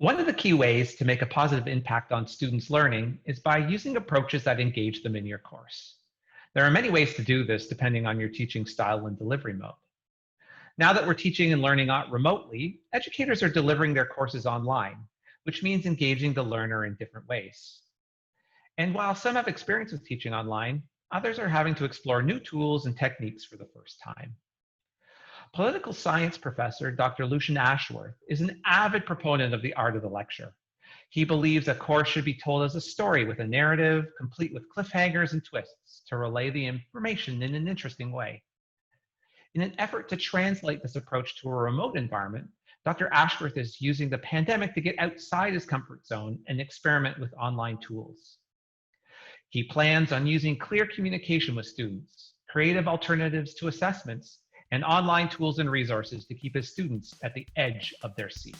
One of the key ways to make a positive impact on students' learning is by using approaches that engage them in your course. There are many ways to do this depending on your teaching style and delivery mode. Now that we're teaching and learning remotely, educators are delivering their courses online, which means engaging the learner in different ways. And while some have experience with teaching online, others are having to explore new tools and techniques for the first time. Political science professor Dr. Lucian Ashworth is an avid proponent of the art of the lecture. He believes a course should be told as a story with a narrative, complete with cliffhangers and twists to relay the information in an interesting way. In an effort to translate this approach to a remote environment, Dr. Ashworth is using the pandemic to get outside his comfort zone and experiment with online tools. He plans on using clear communication with students, creative alternatives to assessments, and online tools and resources to keep his students at the edge of their seats.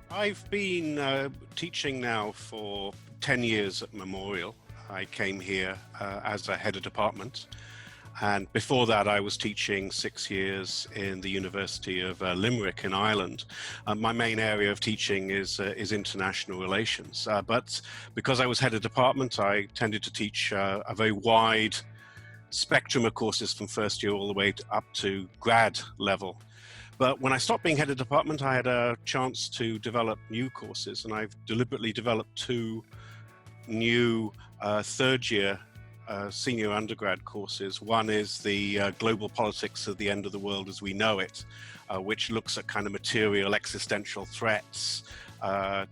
I've been teaching now for 10 years at Memorial. I came here as a head of department, and before that I was teaching 6 years in the University of Limerick in Ireland. My main area of teaching is international relations, but because I was head of department, I tended to teach a very wide spectrum of courses from first year all the way up to grad level. But when I stopped being head of department, I had a chance to develop new courses, and I've deliberately developed two new third year senior undergrad courses. One is the Global Politics of the End of the World as We Know It, which looks at kind of material existential threats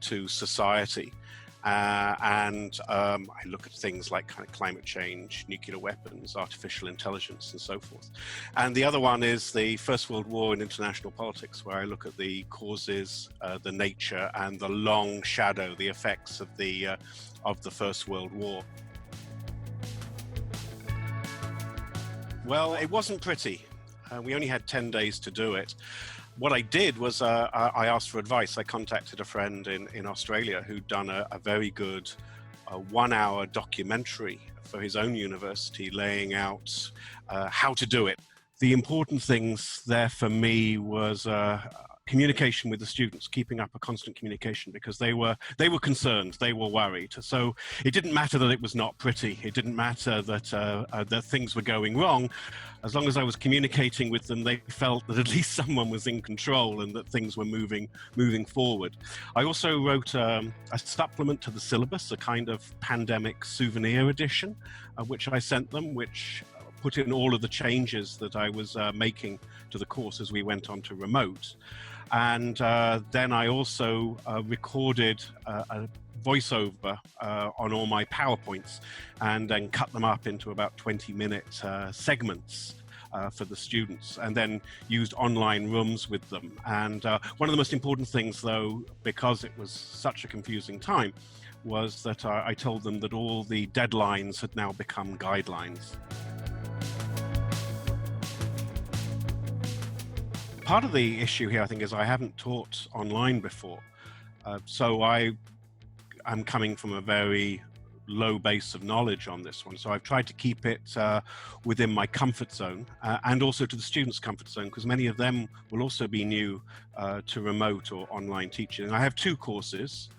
to society. And I look at things like kind of climate change, nuclear weapons, artificial intelligence, and so forth. And the other one is the First World War in international politics, where I look at the causes, the nature, and the long shadow, the effects of the First World War. Well, it wasn't pretty. We only had 10 days to do it. What I did was I asked for advice. I contacted a friend in Australia who'd done a very good 1-hour documentary for his own university laying out how to do it. The important things there for me was communication with the students, keeping up a constant communication, because they were concerned, they were worried. So it didn't matter that it was not pretty. It didn't matter that things were going wrong. As long as I was communicating with them, they felt that at least someone was in control and that things were moving forward. I also wrote a supplement to the syllabus, a kind of pandemic souvenir edition, which I sent them, which put in all of the changes that I was making to the course as we went on to remote. And then I also recorded a voiceover on all my PowerPoints and then cut them up into about 20-minute segments for the students, and then used online rooms with them. And one of the most important things, though, because it was such a confusing time, was that I told them that all the deadlines had now become guidelines. Part of the issue here, I think, is I haven't taught online before. So I'm coming from a very low base of knowledge on this one. So I've tried to keep it within my comfort zone and also to the students' comfort zone, because many of them will also be new to remote or online teaching. And I have two courses.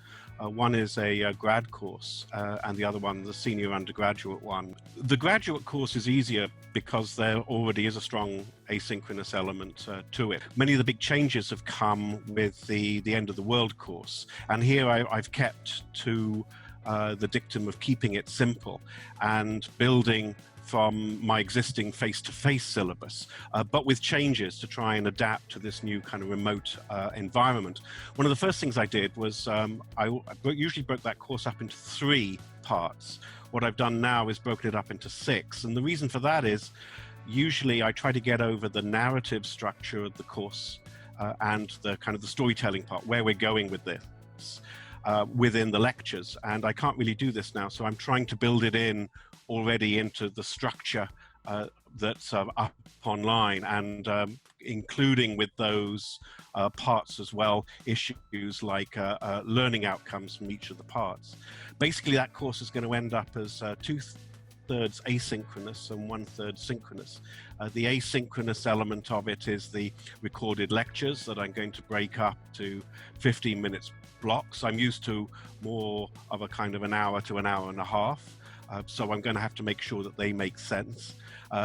One is a grad course and the other one, the senior undergraduate one. The graduate course is easier because there already is a strong asynchronous element to it. Many of the big changes have come with the End of the World course. And here I've kept to the dictum of keeping it simple and building from my existing face-to-face syllabus, but with changes to try and adapt to this new kind of remote environment. One of the first things I did was I usually broke that course up into 3 parts. What I've done now is broken it up into 6. And the reason for that is usually I try to get over the narrative structure of the course and the kind of the storytelling part, where we're going with this within the lectures. And I can't really do this now, so I'm trying to build it in already into the structure that's up online, and including with those parts as well, issues like learning outcomes from each of the parts. Basically, that course is going to end up as 2/3 asynchronous and 1/3 synchronous. The asynchronous element of it is the recorded lectures that I'm going to break up to 15 minutes blocks. I'm used to more of a kind of an hour to an hour and a half. So I'm going to have to make sure that they make sense.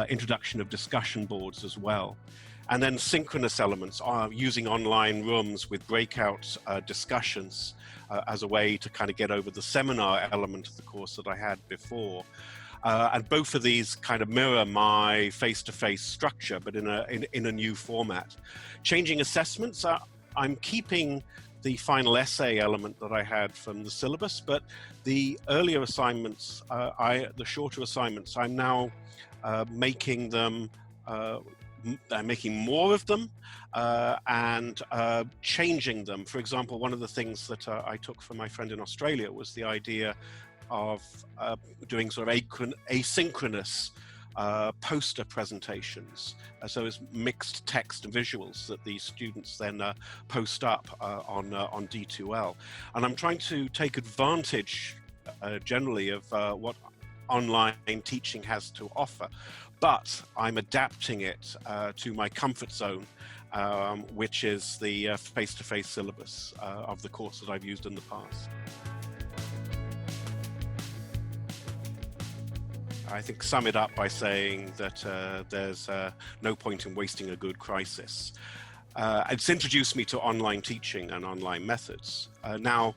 Introduction of discussion boards as well. And then synchronous elements are using online rooms with breakout discussions as a way to kind of get over the seminar element of the course that I had before. And both of these kind of mirror my face-to-face structure, but in a new format. Changing assessments, I'm keeping the final essay element that I had from the syllabus, but the earlier assignments, the shorter assignments, I'm now making them, I'm making more of them and changing them. For example, one of the things that I took from my friend in Australia was the idea of doing sort of asynchronous poster presentations. So it's mixed text and visuals that the students then post up on D2L. And I'm trying to take advantage generally of what online teaching has to offer, but I'm adapting it to my comfort zone, which is the face-to-face syllabus of the course that I've used in the past. I think sum it up by saying that there's no point in wasting a good crisis. It's introduced me to online teaching and online methods. Now,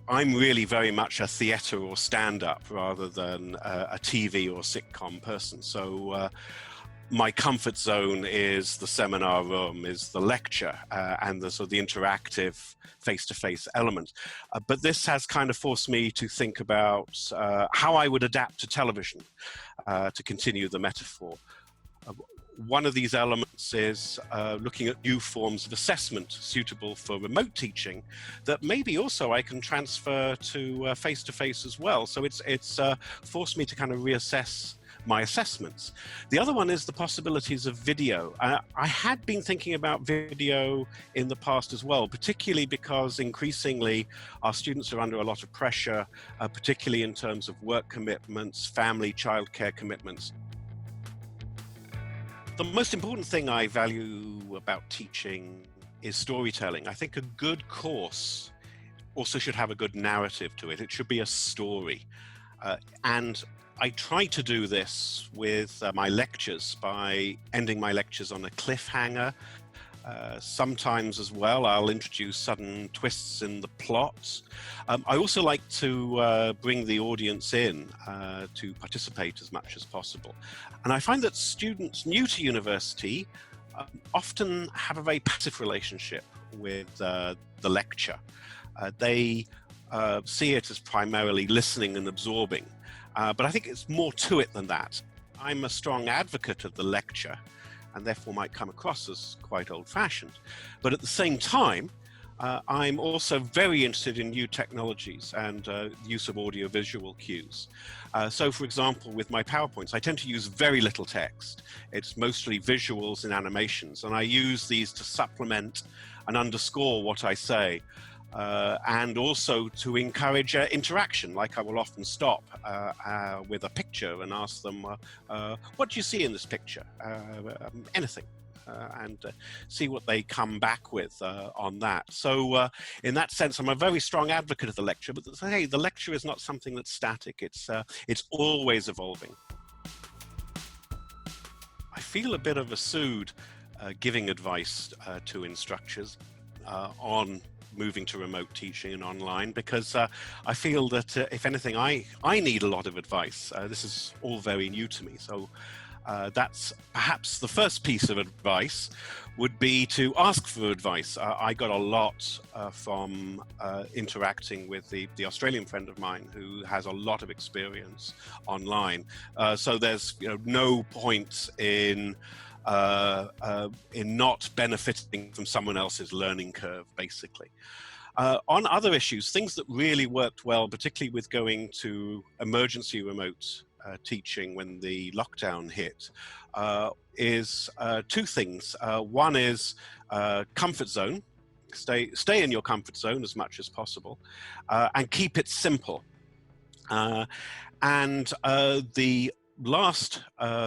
I'm really very much a theatre or stand-up rather than a TV or sitcom person. So my comfort zone is the seminar room, is the lecture, and the sort of the interactive face-to-face element. But this has kind of forced me to think about how I would adapt to television, to continue the metaphor. One of these elements is looking at new forms of assessment suitable for remote teaching that maybe also I can transfer to face-to-face as well. So it's forced me to kind of reassess my assessments. The other one is the possibilities of video. I had been thinking about video in the past as well, particularly because increasingly our students are under a lot of pressure, particularly in terms of work commitments, family, childcare commitments. The most important thing I value about teaching is storytelling. I think a good course also should have a good narrative to it. It should be a story. And I try to do this with my lectures by ending my lectures on a cliffhanger. Sometimes as well, I'll introduce sudden twists in the plot. I also like to bring the audience in to participate as much as possible. And I find that students new to university often have a very passive relationship with the lecture. They see it as primarily listening and absorbing. But I think it's more to it than that. I'm a strong advocate of the lecture and therefore might come across as quite old-fashioned. But at the same time, I'm also very interested in new technologies and use of audio-visual cues. So for example, with my PowerPoints, I tend to use very little text. It's mostly visuals and animations, and I use these to supplement and underscore what I say. And also to encourage interaction, like I will often stop with a picture and ask them, what do you see in this picture? Anything. And see what they come back with on that. So in that sense, I'm a very strong advocate of the lecture, but hey, the lecture is not something that's static. It's always evolving. I feel a bit of a soothe giving advice to instructors on moving to remote teaching and online, because I feel that if anything, I need a lot of advice. This is all very new to me. So that's perhaps the first piece of advice would be to ask for advice. I got a lot from interacting with the Australian friend of mine who has a lot of experience online. So there's no point in not benefiting from someone else's learning curve, basically. On other issues, things that really worked well, particularly with going to emergency remote teaching when the lockdown hit, is two things. One is comfort zone. Stay in your comfort zone as much as possible, and keep it simple. And the last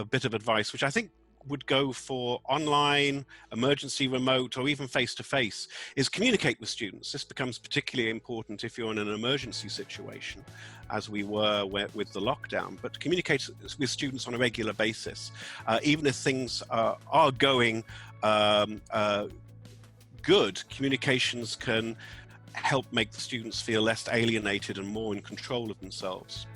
bit of advice, which I think would go for online, emergency remote, or even face-to-face, is communicate with students. This becomes particularly important if you're in an emergency situation, as we were with the lockdown, but communicate with students on a regular basis. Even if things are going good, communications can help make the students feel less alienated and more in control of themselves.